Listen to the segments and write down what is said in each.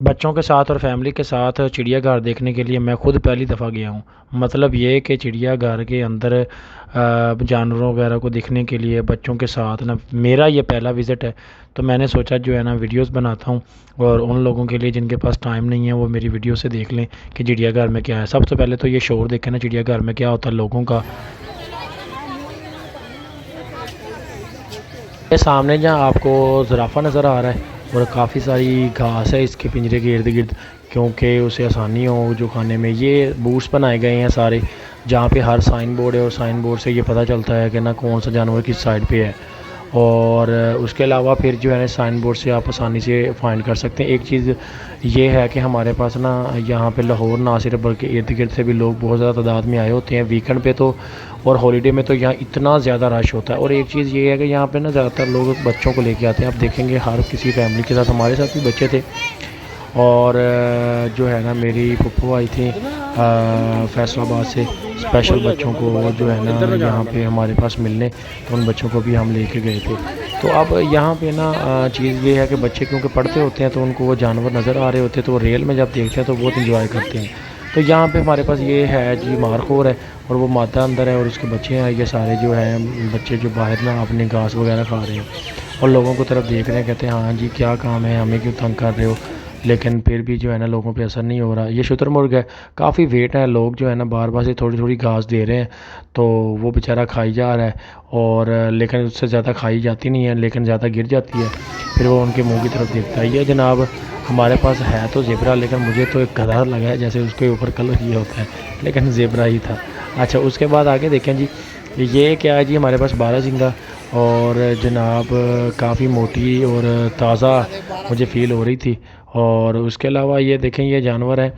بچوں کے ساتھ اور فیملی کے ساتھ چڑیا گھر دیکھنے کے لیے میں خود پہلی دفعہ گیا ہوں۔ مطلب یہ کہ چڑیا گھر کے اندر جانوروں وغیرہ کو دیکھنے کے لیے بچوں کے ساتھ نا، میرا یہ پہلا وزٹ ہے۔ تو میں نے سوچا جو ہے نا ویڈیوز بناتا ہوں، اور ان لوگوں کے لیے جن کے پاس ٹائم نہیں ہے وہ میری ویڈیو سے دیکھ لیں کہ چڑیا گھر میں کیا ہے۔ سب سے پہلے تو یہ شور دیکھیں نا چڑیا گھر میں کیا ہوتا ہے لوگوں کا۔ یہ سامنے جہاں آپ کو زرافہ نظر آ رہا ہے، اور کافی ساری گھاس ہے اس کے پنجرے کے ارد گرد، کیونکہ اسے آسانی ہو جو کھانے میں۔ یہ بوٹس بنائے گئے ہیں سارے، جہاں پہ ہر سائن بورڈ ہے، اور سائن بورڈ سے یہ پتہ چلتا ہے کہ نا کون سا جانور کس سائڈ پہ ہے۔ اور اس کے علاوہ پھر جو ہے نا سائن بورڈ سے آپ آسانی سے فائنڈ کر سکتے ہیں۔ ایک چیز یہ ہے کہ ہمارے پاس نا یہاں پہ لاہور نہ صرف بلکہ ارد گرد سے بھی لوگ بہت زیادہ تعداد میں آئے ہوتے ہیں ویکنڈ پہ تو، اور ہالیڈے میں تو یہاں اتنا زیادہ رش ہوتا ہے۔ اور ایک چیز یہ ہے کہ یہاں پہ نا زیادہ تر لوگ بچوں کو لے کے آتے ہیں، آپ دیکھیں گے ہر کسی فیملی کے ساتھ، ہمارے ساتھ بھی بچے تھے۔ اور جو ہے نا میری پھپھو آئی تھی فیصل آباد سے اسپیشل بچوں کو جو ہے نا یہاں پہ ہمارے پاس ملنے، تو ان بچوں کو بھی ہم لے کے گئے تھے۔ تو اب یہاں پہ نا چیز یہ ہے کہ بچے کیونکہ پڑھتے ہوتے ہیں تو ان کو وہ جانور نظر آ رہے ہوتے ہیں، تو وہ ریل میں جب دیکھتے ہیں تو بہت انجوائے کرتے ہیں۔ تو یہاں پہ ہمارے پاس یہ ہے جی مارخور ہے، اور وہ مادہ اندر ہے، اور اس کے بچے ہیں، یہ سارے جو ہیں بچے جو باہر نا اپنے گھاس وغیرہ کھا رہے ہیں، اور لوگوں کو طرف دیکھ رہے ہیں، کہتے ہیں ہاں جی کیا کام ہے، ہمیں کیوں تنگ کر رہے ہو، لیکن پھر بھی جو ہے نا لوگوں پہ اثر نہیں ہو رہا۔ یہ شتر مرغ ہے، کافی ویٹ ہے، لوگ جو ہے نا بار بار سے تھوڑی تھوڑی گھاس دے رہے ہیں، تو وہ بیچارہ کھائی جا رہا ہے، اور لیکن اس سے زیادہ کھائی جاتی نہیں ہے، لیکن زیادہ گر جاتی ہے، پھر وہ ان کے منہ کی طرف دیکھتا ہے۔ یہ جناب ہمارے پاس ہے تو زیبرا، لیکن مجھے تو ایک گدھا لگا ہے جیسے اس کے اوپر کلر یہ ہوتا ہے، لیکن زیبرا ہی تھا۔ اچھا اس کے بعد آگے دیکھیں جی، یہ کیا ہے جی ہمارے پاس بارہ سنگھا، اور جناب کافی موٹی اور تازہ مجھے فیل ہو رہی تھی۔ اور اس کے علاوہ یہ دیکھیں یہ جانور ہیں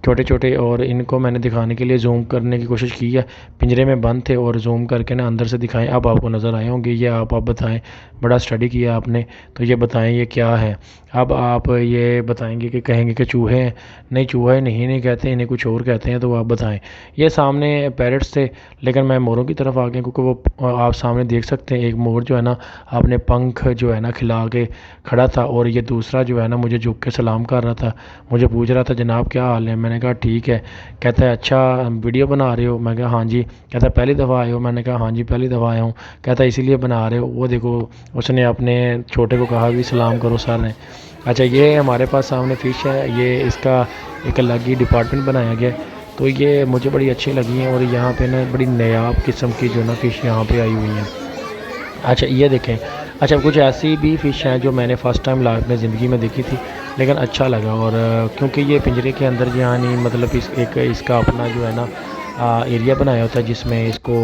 چھوٹے چھوٹے، اور ان کو میں نے دکھانے کے لیے زوم کرنے کی کوشش کی ہے، پنجرے میں بند تھے، اور زوم کر کے نا اندر سے دکھائیں، اب آپ کو نظر آئے ہوں گے۔ یہ آپ بتائیں، بڑا اسٹڈی کیا آپ نے، تو یہ بتائیں یہ کیا ہے۔ اب آپ یہ بتائیں گے کہ کہیں گے کہ چوہے ہیں، نہیں چوہے نہیں کہتے، انہیں کچھ اور کہتے ہیں، تو آپ بتائیں۔ یہ سامنے پیرٹس تھے، لیکن میں موروں کی طرف آ گیا کیونکہ وہ آپ سامنے دیکھ سکتے ہیں، ایک مور جو ہے نا اپنے پنکھ جو ہے نا کھلا کے کھڑا تھا، اور یہ دوسرا جو ہے نا مجھے جھک کے سلام کر رہا تھا، مجھے پوچھ رہا تھا جناب کیا حال ہے، میں نے کہا ٹھیک ہے۔ کہتا ہے اچھا ویڈیو بنا رہے ہو، میں کہا ہاں جی۔ کہتا ہے پہلی دفعہ آئے ہو، میں نے کہا ہاں جی پہلی دفعہ آیا ہوں۔ کہتا ہے اسی لیے بنا رہے ہو، وہ دیکھو اس نے اپنے چھوٹے کو کہا بھی سلام کرو سر نے۔ اچھا یہ ہمارے پاس سامنے فش ہے، یہ اس کا ایک الگ ہی ڈپارٹمنٹ بنایا گیا ہے، تو یہ مجھے بڑی اچھی لگی ہیں، اور یہاں پہ نا بڑی نایاب قسم کی جو نا فش یہاں پہ آئی ہوئی ہیں۔ اچھا یہ دیکھیں، اچھا کچھ ایسی بھی فش ہیں جو میں نے فرسٹ ٹائم اپنے زندگی میں دیکھی تھی، لیکن اچھا لگا، اور کیونکہ یہ پنجرے کے اندر یعنی مطلب اس کا اپنا جو ہے نا ایریا بنایا ہوتا ہے، جس میں اس کو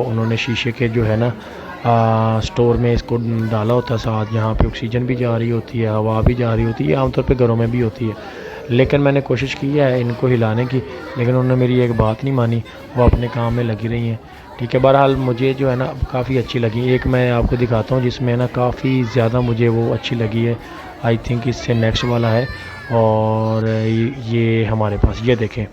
انہوں نے شیشے کے جو ہے نا سٹور میں اس کو ڈالا ہوتا ہے ساتھ، یہاں پہ آکسیجن بھی جا رہی ہوتی ہے، ہوا بھی جا رہی ہوتی ہے، عام طور پہ گھروں میں بھی ہوتی ہے، لیکن میں نے کوشش کی ہے ان کو ہلانے کی، لیکن انہوں نے میری ایک بات نہیں مانی، وہ اپنے کام میں لگی رہی ہیں۔ ٹھیک ہے، بہرحال مجھے جو ہے نا کافی اچھی لگی، ایک میں آپ کو دکھاتا ہوں جس میں نا کافی زیادہ مجھے وہ اچھی لگی ہے، آئی تھنک اس سے نیکسٹ والا ہے، اور یہ ہمارے پاس یہ دیکھیں،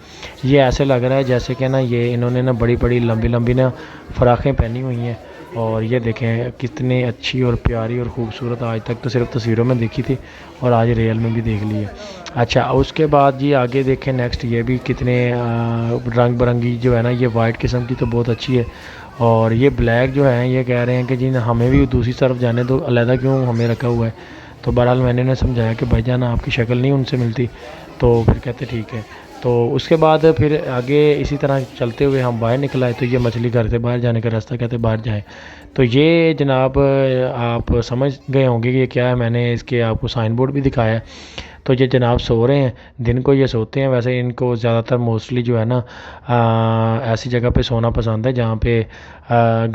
یہ ایسے لگ رہا ہے جیسے کہ نا یہ انہوں نے نا بڑی بڑی لمبی لمبی نا فراقیں پہنی ہوئی ہیں، اور یہ دیکھیں کتنی اچھی اور پیاری اور خوبصورت، آج تک تو صرف تصویروں میں دیکھی تھی، اور آج ریئل میں بھی دیکھ لی ہے۔ اچھا اس کے بعد جی آگے دیکھیں نیکسٹ، یہ بھی کتنے رنگ برنگی جو ہے نا، یہ وائٹ قسم کی تو بہت اچھی ہے، اور یہ بلیک جو ہے یہ کہہ رہے ہیں کہ جی ہمیں بھی دوسری طرف جانے دو، علیحدہ کیوں ہمیں رکھا ہوا ہے، تو بہرحال میں نے انہیں سمجھایا کہ بھائی جان آپ کی شکل نہیں ان سے ملتی، تو پھر کہتے ٹھیک ہے۔ تو اس کے بعد پھر آگے اسی طرح چلتے ہوئے ہم باہر نکل آئے، تو یہ مچھلی گھر سے باہر جانے کا راستہ کہتے باہر جائیں، تو یہ جناب آپ سمجھ گئے ہوں گے کہ یہ کیا ہے، میں نے اس کے آپ کو سائن بورڈ بھی دکھایا ہے۔ تو یہ جناب سو رہے ہیں، دن کو یہ سوتے ہیں، ویسے ان کو زیادہ تر موسٹلی جو ہے نا ایسی جگہ پہ سونا پسند ہے جہاں پہ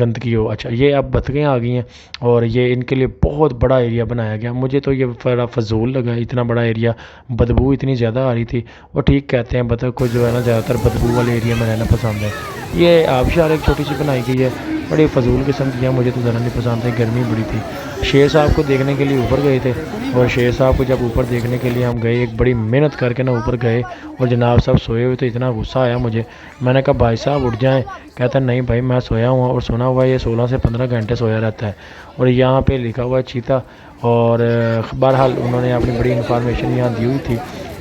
گندگی ہو۔ اچھا یہ اب بطخیں آ گئی ہیں، اور یہ ان کے لیے بہت بڑا ایریا بنایا گیا، مجھے تو یہ بڑا فضول لگا، اتنا بڑا ایریا، بدبو اتنی زیادہ آ رہی تھی، وہ ٹھیک کہتے ہیں بطخ کو جو ہے نا زیادہ تر بدبو والے ایریا میں رہنا پسند ہے۔ یہ آبشار ایک چھوٹی سی بنائی گئی ہے، بڑی فضول قسم کی ہے، مجھے تو ذرا نہیں پسند ہے، گرمی بڑی تھی۔ شیر صاحب کو دیکھنے کے لیے اوپر گئے تھے، اور شیر صاحب کو جب اوپر دیکھنے کے لیے ہم گئے، ایک بڑی محنت کر کے نا اوپر گئے، اور جناب صاحب سوئے ہوئے، تو اتنا غصہ آیا مجھے، میں نے کہا بھائی صاحب اٹھ جائیں، کہتا ہے نہیں بھائی میں سویا ہوں، اور سونا ہوا یہ 16 سے 15 گھنٹے سویا رہتا ہے، اور یہاں پہ لکھا ہوا ہے چیتا، اور بہرحال انہوں نے اپنی بڑی انفارمیشن یہاں دی ہوئی تھی،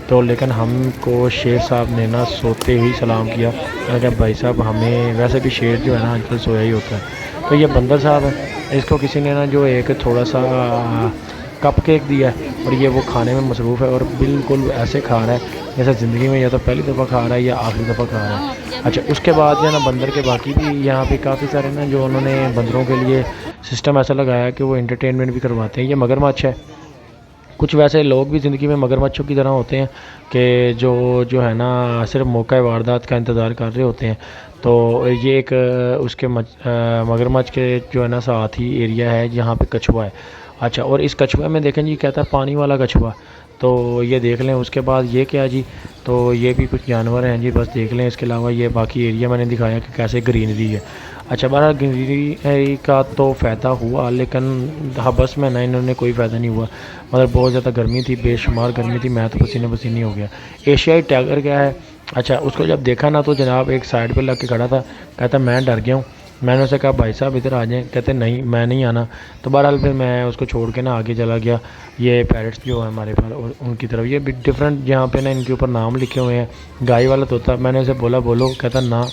تو لیکن ہم کو شیر صاحب نے نا سوتے ہوئی سلام کیا. میں نے کہا بھائی صاحب ہمیں ویسے بھی شیر جو ہے نا آج کل سویا ہی ہوتا ہے. تو یہ بندر صاحب ہے، اس کو کسی نے نا جو ایک تھوڑا سا کپ کیک دیا ہے اور یہ وہ کھانے میں مصروف ہے اور بالکل ایسے کھا رہا ہے جیسے زندگی میں یا تو پہلی دفعہ کھا رہا ہے یا آخری دفعہ کھا رہا ہے. اچھا اس کے بعد جو ہے نا بندر کے باقی بھی یہاں پہ کافی سارے نا جو انہوں نے بندروں کے لیے سسٹم ایسا لگایا کہ وہ انٹرٹینمنٹ بھی کرواتے ہیں. یہ مگرمچھ ہے. کچھ ویسے لوگ بھی زندگی میں مگرمچھوں کی طرح ہوتے ہیں کہ جو ہے نا صرف موقع واردات کا انتظار کر رہے ہوتے ہیں. تو یہ ایک اس کے مگرمچھ کے جو ہے نا ساتھ ہی ایریا ہے جہاں پہ کچھوا ہے. اچھا اور اس کچھوا میں دیکھیں جی کہتا ہے پانی والا کچھوا، تو یہ دیکھ لیں. اس کے بعد یہ کیا جی، تو یہ بھی کچھ جانور ہیں جی، بس دیکھ لیں. اس کے علاوہ یہ باقی ایریا میں نے دکھایا کہ کیسے گرینری ہے. اچھا بہرحال گرینری کا تو فائدہ ہوا لیکن حبس میں نا انہوں نے کوئی فائدہ نہیں ہوا. مگر بہت زیادہ گرمی تھی، بے شمار گرمی تھی، میں تو پسینے پسینے ہو گیا. ایشیائی ٹائیگر کیا ہے، اچھا اس کو جب دیکھا نا تو جناب ایک سائڈ پہ لگ کے کھڑا تھا، کہتا میں ڈر گیا ہوں. میں نے اسے کہا بھائی صاحب ادھر آ جائیں، کہتے نہیں میں نہیں آنا. تو بہرحال پھر میں اس کو چھوڑ کے نا آگے چلا گیا. یہ پیرٹس جو ہے ہمارے پاس اور ان کی طرف یہ بھی ڈفرینٹ جہاں پہ نا ان کے اوپر نام لکھے ہوئے ہیں. گائے والا طوطا، میں نے اسے بولا بولو، کہتا نا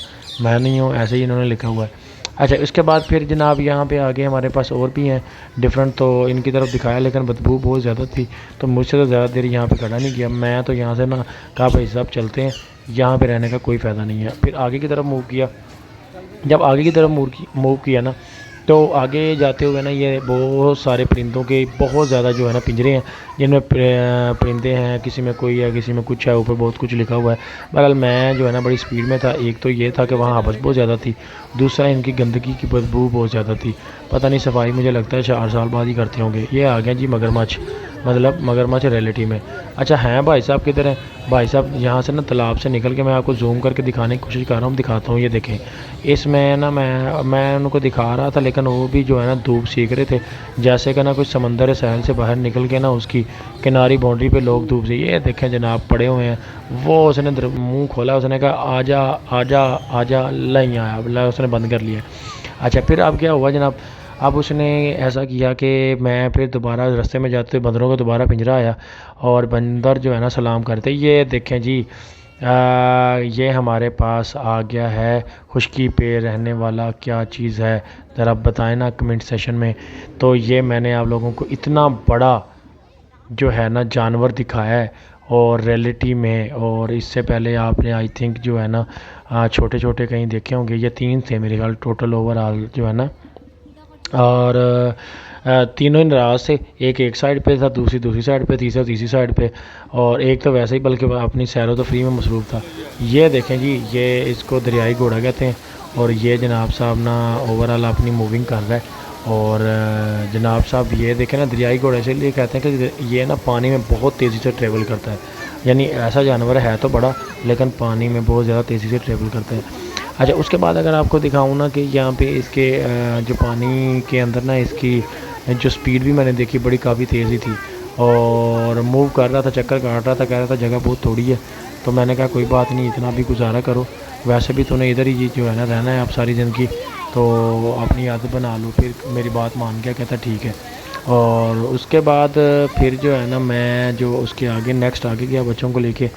میں نہیں ہوں، ایسے ہی انہوں نے لکھا ہوا ہے. اچھا اس کے بعد پھر جناب یہاں پہ آگے ہمارے پاس اور بھی ہیں ڈفرینٹ، تو ان کی طرف دکھایا لیکن بدبو بہت زیادہ تھی تو مجھ سے تو زیادہ دیر یہاں پہ کھڑا نہیں کیا. میں تو یہاں سے نا کہا بھائی صاحب چلتے ہیں، یہاں پہ رہنے کا کوئی فائدہ نہیں ہے. پھر آگے کی طرف موو کیا. جب آگے کی طرف موو کیا نا تو آگے جاتے ہوئے نا یہ بہت سارے پرندوں کے بہت زیادہ جو ہے نا پنجرے ہیں جن میں پرندے ہیں، کسی میں کوئی ہے، کسی میں کچھ ہے، اوپر بہت کچھ لکھا ہوا ہے. بہرحال میں جو ہے نا بڑی سپیڈ میں تھا. ایک تو یہ تھا کہ وہاں آپس بہت زیادہ تھی، دوسرا ان کی گندگی کی بدبو بہت زیادہ تھی. پتہ نہیں صفائی مجھے لگتا ہے 4 سال بعد ہی کرتے ہوں گے. یہ آ گیا جی مگرمچھ، مطلب مگرمچھ ریئلٹی میں. اچھا ہیں بھائی صاحب کدھر ہیں؟ بھائی صاحب یہاں سے نا تالاب سے نکل کے میں آپ کو زوم کر کے دکھانے کی کوشش کر رہا ہوں، دکھاتا ہوں. یہ دیکھیں اس میں نا میں ان کو دکھا رہا تھا لیکن وہ بھی جو ہے نا دھوپ سیکھ رہے تھے جیسے کہ نا کچھ سمندر ساحل سے باہر نکل کے نا اس کی کناری باؤنڈری پہ لوگ دھوپ سے. یہ دیکھیں جناب پڑے ہوئے ہیں. وہ اس نے منہ کھولا، اس نے کہا آجا آجا آجا، نہیں آیا، اللہ اس نے بند کر لیا. اچھا پھر اب کیا ہوا جناب، اب اس نے ایسا کیا کہ میں پھر دوبارہ رستے میں جاتے بندروں کو دوبارہ پنجرا آیا اور بندر جو ہے نا سلام کرتے. یہ دیکھیں جی یہ ہمارے پاس آ گیا ہے خشکی پہ رہنے والا کیا چیز ہے، ذرا بتائیں نا کمنٹ سیشن میں. تو یہ میں نے آپ لوگوں کو اتنا بڑا جو ہے نا جانور دکھایا ہے اور ریئلٹی میں، اور اس سے پہلے آپ نے آئی تھنک جو ہے نا چھوٹے چھوٹے کہیں دیکھے ہوں گے. یہ 3 تھے میرے خیال ٹوٹل اوور آل جو ہے نا، اور تینوں ہی ناراض سے، ایک سائڈ پہ تھا، دوسری سائڈ پہ، تیسری سائڈ پہ، اور ایک تو ویسے ہی بلکہ اپنی سیر و تفریح میں مصروف تھا. یہ دیکھیں جی یہ اس کو دریائی گھوڑا کہتے ہیں اور یہ جناب صاحب نا اوور آل اپنی موونگ کر رہا ہے. اور جناب صاحب یہ دیکھیں نا دریائی گھوڑا اس لیے کہتے ہیں کہ یہ نا پانی میں بہت تیزی سے ٹریول کرتا ہے. یعنی ایسا جانور ہے تو بڑا لیکن پانی میں بہت زیادہ تیزی سے ٹریول کرتا ہے. اچھا اس کے بعد اگر آپ کو دکھاؤں نا کہ یہاں پہ اس کے جو پانی کے اندر نا اس کی جو سپیڈ بھی میں نے دیکھی بڑی کافی تیزی تھی اور موو کر رہا تھا، چکر کاٹ رہا تھا، کہہ رہا تھا جگہ بہت تھوڑی ہے. تو میں نے کہا کوئی بات نہیں، اتنا بھی گزارا کرو، ویسے بھی تو نے ادھر ہی جو ہے نا رہنا ہے اب ساری زندگی، تو اپنی عادت بنا لو. پھر میری بات مان گیا، کہتا ٹھیک ہے. اور اس کے بعد پھر جو ہے نا میں جو اس کے آگے نیکسٹ آگے گیا بچوں کو لے کے.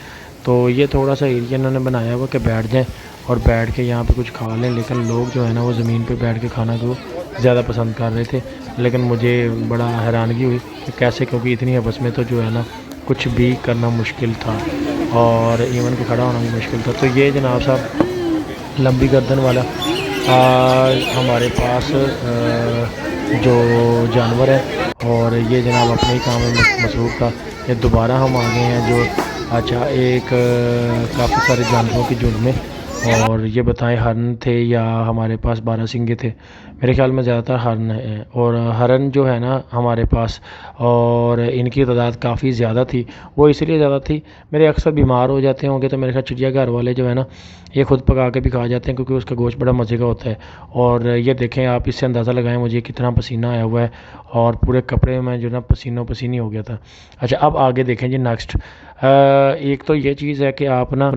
تو یہ تھوڑا سا ایریا انہوں نے بنایا ہوا کہ بیٹھ جائیں اور بیٹھ کے یہاں پہ کچھ کھا لیں، لیکن لوگ جو ہے نا وہ زمین پہ بیٹھ کے کھانا کو زیادہ پسند کر رہے تھے. لیکن مجھے بڑا حیرانگی ہوئی کہ کیسے، کیونکہ اتنی حبس میں تو جو ہے نا کچھ بھی کرنا مشکل تھا اور ایون کہ کھڑا ہونا بھی مشکل تھا. تو یہ جناب صاحب لمبی گردن والا ہمارے پاس جو جانور ہے اور یہ جناب اپنے ہی کام میں مصروف تھا. یہ دوبارہ ہم آ گئے ہیں جو اچھا ایک کافی سارے جانوروں کی جھنڈ میں. اور یہ بتائیں ہرن تھے یا ہمارے پاس 12 سنگے تھے؟ میرے خیال میں زیادہ تر ہرن ہیں. اور ہرن جو ہے نا ہمارے پاس، اور ان کی تعداد کافی زیادہ تھی. وہ اس لیے زیادہ تھی، میرے اکثر بیمار ہو جاتے ہوں گے تو میرے خیال چڑیا گھر والے جو ہے نا یہ خود پکا کے بھی کھا جاتے ہیں کیونکہ اس کا گوشت بڑا مزے کا ہوتا ہے. اور یہ دیکھیں آپ اس سے اندازہ لگائیں مجھے کتنا پسینہ آیا ہوا ہے اور پورے کپڑے میں جو نا پسینوں پسینی ہو گیا تھا. اچھا اب آگے دیکھیں جی نیکسٹ. ایک تو یہ چیز ہے کہ آپ نا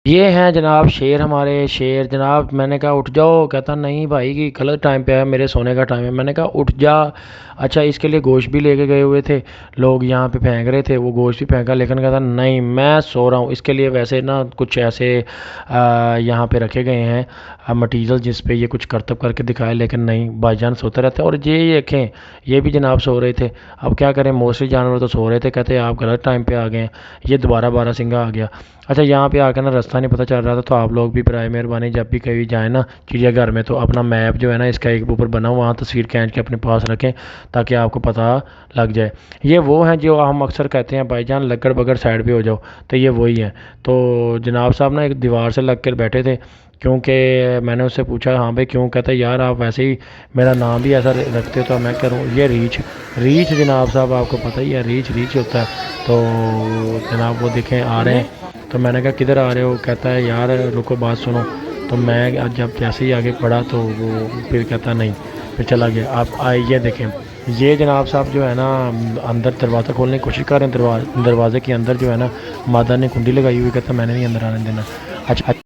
یہ ہیں جناب شیر، ہمارے شیر جناب. میں نے کہا اٹھ جاؤ، کہتا نہیں بھائی کہ غلط ٹائم پہ آیا، میرے سونے کا ٹائم ہے. میں نے کہا اٹھ جا. اچھا اس کے لیے گوشت بھی لے کے گئے ہوئے تھے لوگ، یہاں پہ پھینک رہے تھے، وہ گوشت بھی پھینکا، لیکن کہتا نہیں میں سو رہا ہوں. اس کے لیے ویسے نا کچھ ایسے یہاں پہ رکھے گئے ہیں مٹیریل جس پہ یہ کچھ کرتب کر کے دکھائے، لیکن نہیں بھائی جان سوتے رہتے ہیں. اور یہ دیکھیں یہ بھی جناب سو رہے تھے. اب کیا کریں، موسٹلی جانور تو سو رہے تھے. کہتے آپ غلط ٹائم پہ آ گئے ہیں. یہ دوبارہ بارہ سنگھا آ گیا. اچھا یہاں پہ آ کے نا راستہ نہیں پتہ چل رہا تھا، تو آپ لوگ بھی برائے مہربانی جب بھی کہیں جائیں نا چڑیا گھر میں، تو اپنا میپ جو ہے نا اس کا ایک اوپر بنا ہوا، وہاں تصویر کھینچ کے اپنے پاس رکھیں تاکہ آپ کو پتہ لگ جائے. یہ وہ ہیں جو ہم اکثر کہتے ہیں بھائی جان لگڑ بگڑ سائڈ پہ ہو جاؤ، تو یہ وہی ہیں. تو جناب صاحب نا ایک دیوار سے لگ کر بیٹھے تھے، کیونکہ میں نے اس سے پوچھا ہاں بھائی کیوں، کہتا ہے یار آپ ویسے ہی میرا نام بھی ایسا رکھتے تو میں کروں. یہ ریچھ جناب صاحب آپ کو پتہ ہی ہے ریچھ ہوتا ہے. تو جناب وہ دیکھیں آ رہے ہیں. تو میں نے کہا کدھر آ رہے ہو، کہتا ہے یار رکو بات سنو. تو میں جب جیسے ہی آگے پڑھا تو وہ پھر کہتا نہیں، پھر چلا گیا. آپ آئیے دیکھیں یہ جناب صاحب جو ہے نا اندر دروازہ کھولنے کی کوشش کر رہے ہیں. دروازے کے اندر جو ہے نا مادر نے کنڈی لگائی ہوئی، کہتا میں نے نہیں اندر آنے دینا. اچھا